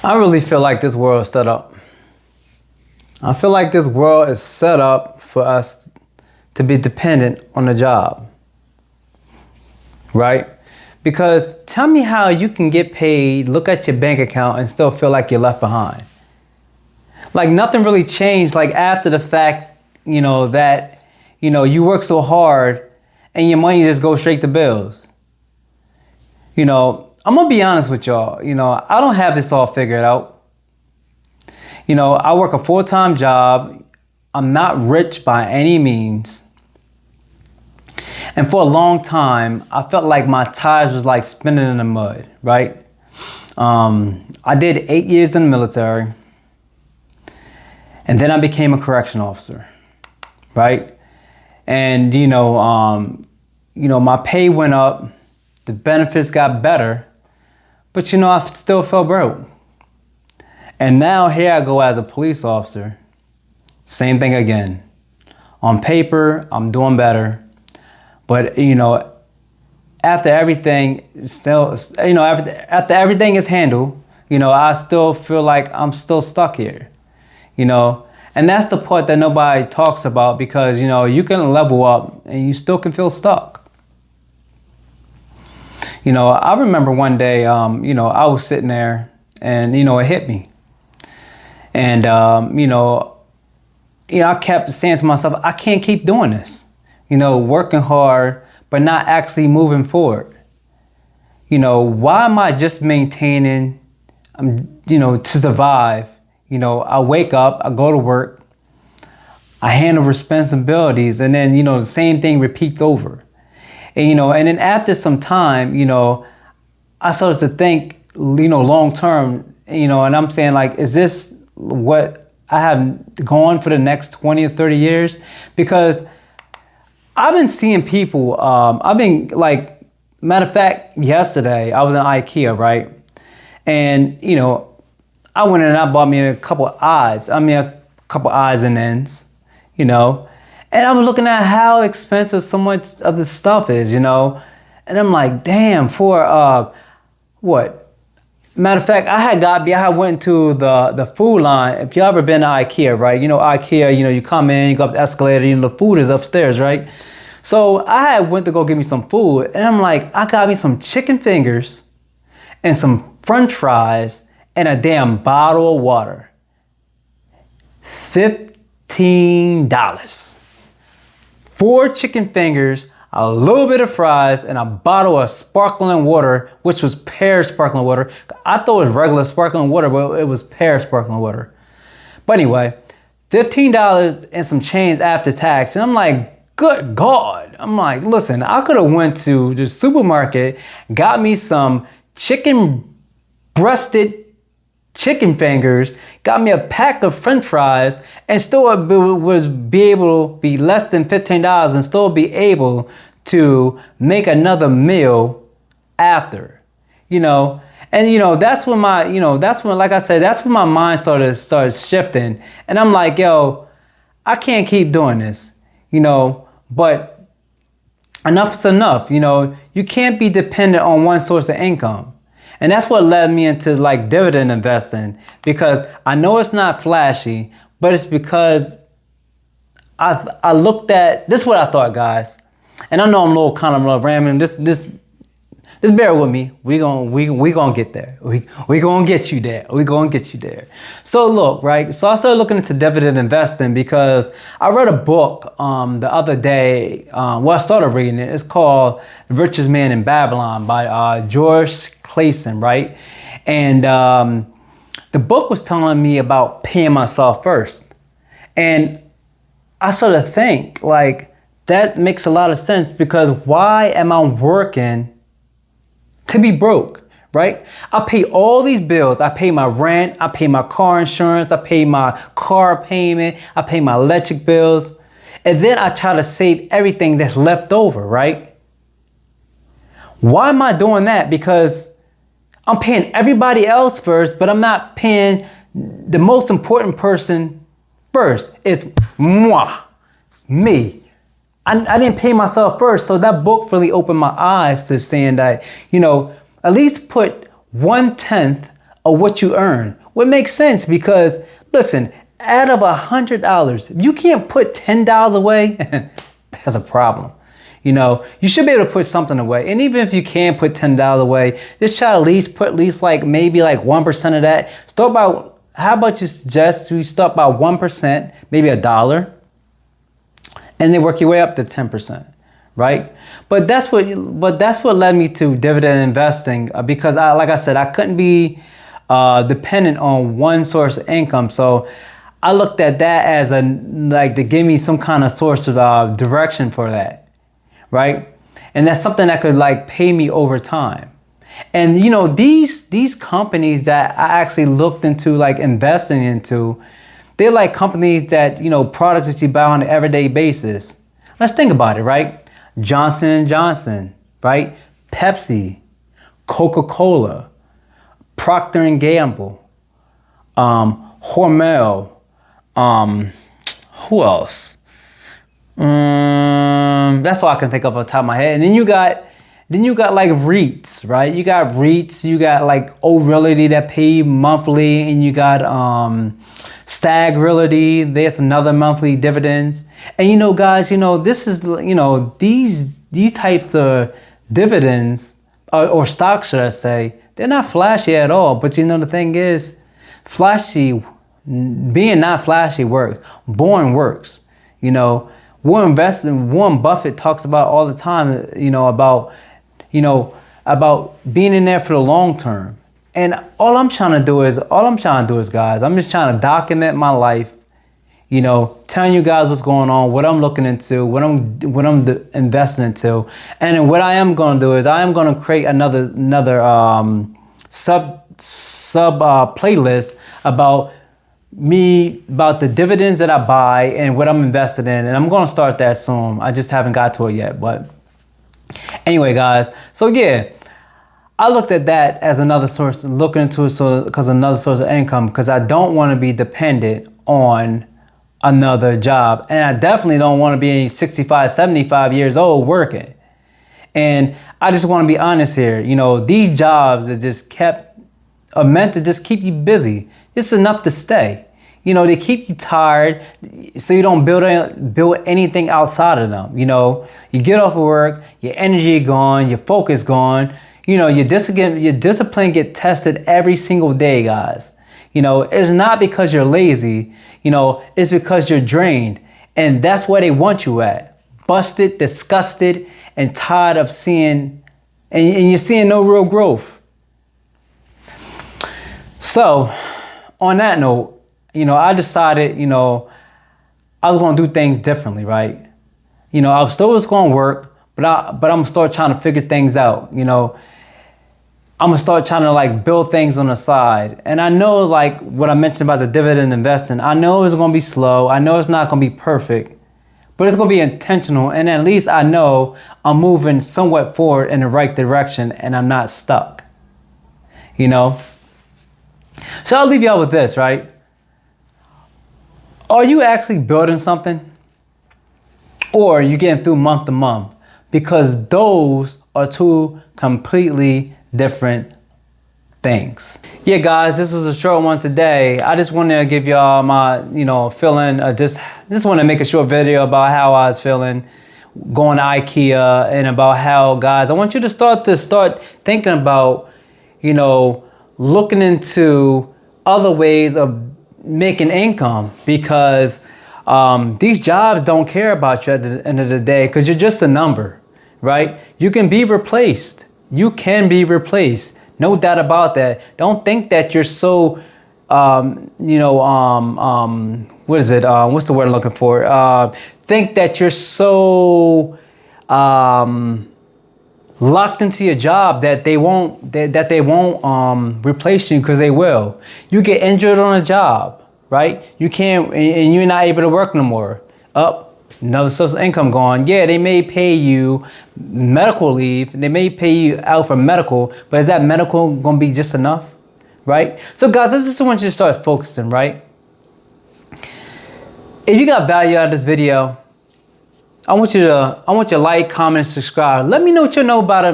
I really feel like this world is set up. I feel like this world is set up for us to be dependent on a job, right? Because tell me how you can get paid, look at your bank account, and still feel like you're left behind. Like nothing really changed, like after the fact, that, you work so hard and your money just goes straight to bills. I'm gonna be honest with y'all, I don't have this all figured out. I work a full-time job. I'm not rich by any means. And for a long time, I felt like my tires was like spinning in the mud, right? I did 8 years in the military. And then I became a correction officer, right? And, my pay went up, the benefits got better, but, I still felt broke. And now here I go as a police officer, same thing again. On paper, I'm doing better, but, after everything after everything is handled, I still feel like I'm still stuck here. And that's the part that nobody talks about because, you can level up and you still can feel stuck. I remember one day, I was sitting there and, it hit me. And, I kept saying to myself, I can't keep doing this, working hard, but not actually moving forward. Why am I just maintaining, to survive? I wake up, I go to work, I handle responsibilities, and then, the same thing repeats over. And, and then after some time, I started to think, long term, and I'm saying like, is this what I have going for the next 20 or 30 years? Because I've been seeing people, matter of fact, yesterday I was in IKEA, right? And, I went in and I bought me a couple odds and ends, and I was looking at how expensive so much of this stuff is, and I'm like, damn, for what? Matter of fact, I went to the food line. If you ever been to IKEA, right? IKEA, you come in, you go up the escalator, the food is upstairs, right? So I went to go get me some food, and I'm like, I got me some chicken fingers and some French fries and a damn bottle of water. $15. 4 chicken fingers, a little bit of fries, and a bottle of sparkling water, which was pear sparkling water. I thought it was regular sparkling water, but it was pear sparkling water. But anyway, $15 and some change after tax. And I'm like, good God. I'm like, listen, I could have went to the supermarket, got me some breasted chicken fingers, got me a pack of French fries, and still be able to be less than $15 and still be able to make another meal after, and that's when like I said, that's when my mind started shifting, and I'm like, yo, I can't keep doing this, but enough is enough. You can't be dependent on one source of income. And that's what led me into like dividend investing, because I know it's not flashy, but it's because I looked at, this is what I thought, guys. And I know I'm a little rambling. This bear with me. We gonna get there. We gonna get you there. We gonna get you there. So look, right? So I started looking into dividend investing because I read a book the other day. I started reading it. It's called The Richest Man in Babylon by George Clayson, right? And the book was telling me about paying myself first. And I started to think, like, that makes a lot of sense, because why am I working to be broke, right? I pay all these bills. I pay my rent, I pay my car insurance, I pay my car payment, I pay my electric bills. And then I try to save everything that's left over, right? Why am I doing that? Because I'm paying everybody else first, but I'm not paying the most important person first. It's me. I didn't pay myself first. So that book really opened my eyes to saying that, at least put 1/10 of what you earn. What makes sense because, listen, out of $100, if you can't put $10 away, that's a problem. You know, you should be able to put something away. And even if you can put $10 away, just try to at least put maybe 1% of that. How about you suggest we start by 1%, maybe $1, and then work your way up to 10%, right? But that's what led me to dividend investing because like I said, I couldn't be dependent on one source of income. So I looked at that as to give me some kind of source of direction for that. Right? And that's something that could pay me over time. And you know, these companies that I actually looked into investing into, they're like companies that, you know, products that you buy on an everyday basis. Let's think about it, right? Johnson & Johnson, right? Pepsi, Coca-Cola, Procter & Gamble, Hormel, who else? That's all I can think of off the top of my head. And then you got REITs, right? You got REITs, you got Old Realty that pay monthly, and you got Stag Realty, there's another monthly dividends. And you know, guys, you know, this is, you know, these types of dividends or stocks, should I say, they're not flashy at all. But you know, the thing is, being not flashy works. Boring works. You know, Warren Buffett talks about all the time, about being in there for the long term. And all I'm trying to do is, guys, I'm just trying to document my life, you know, telling you guys what's going on, what I'm looking into, what I'm investing into. And then what I am going to do is I am going to create another sub playlist about the dividends that I buy and what I'm invested in. And I'm going to start that soon. I just haven't got to it yet. But anyway, guys, so yeah, I looked at that as another source, looking into it because another source of income, because I don't want to be dependent on another job. And I definitely don't want to be 65, 75 years old working. And I just want to be honest here. You know, these jobs are meant to just keep you busy. It's enough to stay. You know, they keep you tired so you don't build anything outside of them. You know, you get off of work, your energy gone, your focus gone. You know, your discipline get tested every single day, guys. You know, it's not because you're lazy. You know, it's because you're drained. And that's where they want you at. Busted, disgusted, and tired of seeing, and you're seeing no real growth. So, on that note, you know, I decided, you know, I was going to do things differently, right? You know, I still was going to work, but I'm going to start trying to figure things out. You know, I'm going to start trying to build things on the side. And I know what I mentioned about the dividend investing, I know it's going to be slow. I know it's not going to be perfect, but it's going to be intentional. And at least I know I'm moving somewhat forward in the right direction and I'm not stuck, you know? So I'll leave y'all with this, right? Are you actually building something? Or are you getting through month to month? Because those are two completely different things. Yeah, guys, this was a short one today. I just wanted to give y'all my, feeling. Just want to make a short video about how I was feeling going to IKEA and about how, guys, I want you to start thinking about, looking into other ways of making income, because these jobs don't care about you at the end of the day, because you're just a number, right? You can be replaced. You can be replaced. No doubt about that. Don't think that you're so, what is it? What's the word I'm looking for? Think that you're so locked into your job that they won't replace you, because they will. You get injured on a job, right? You can't, and you're not able to work no more. Another source of income gone. Yeah, they may pay you medical leave. They may pay you out for medical, but is that medical going to be just enough, right? So guys, I just want you to start focusing, right? If you got value out of this video, I want you to like, comment, and subscribe. Let me know what you know about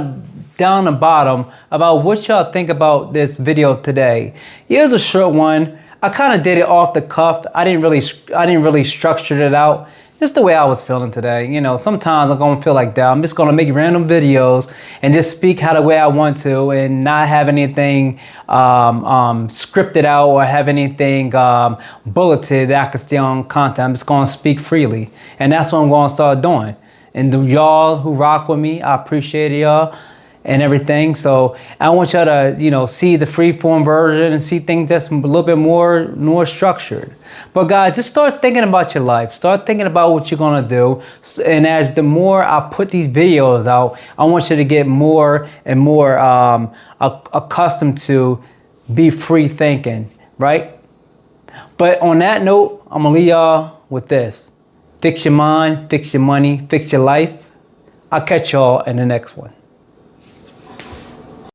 down the bottom about what y'all think about this video today. Here's a short one. I kind of did it off the cuff. I didn't really structure it out. Just the way I was feeling today. You know, sometimes I'm gonna feel like that. I'm just gonna make random videos and just speak how the way I want to, and not have anything scripted out or have anything bulleted that I can stay on content. I'm just gonna speak freely, and that's what I'm gonna start doing. And y'all who rock with me, I appreciate y'all and everything. So I want y'all to, you know, see the free form version and see things that's a little bit more structured. But guys, just start thinking about your life. Start thinking about what you're gonna do. And as the more I put these videos out, I want you to get more and more accustomed to be free thinking, right? But on that note, I'm gonna leave y'all with this. Fix your mind, fix your money, fix your life. I'll catch y'all in the next one.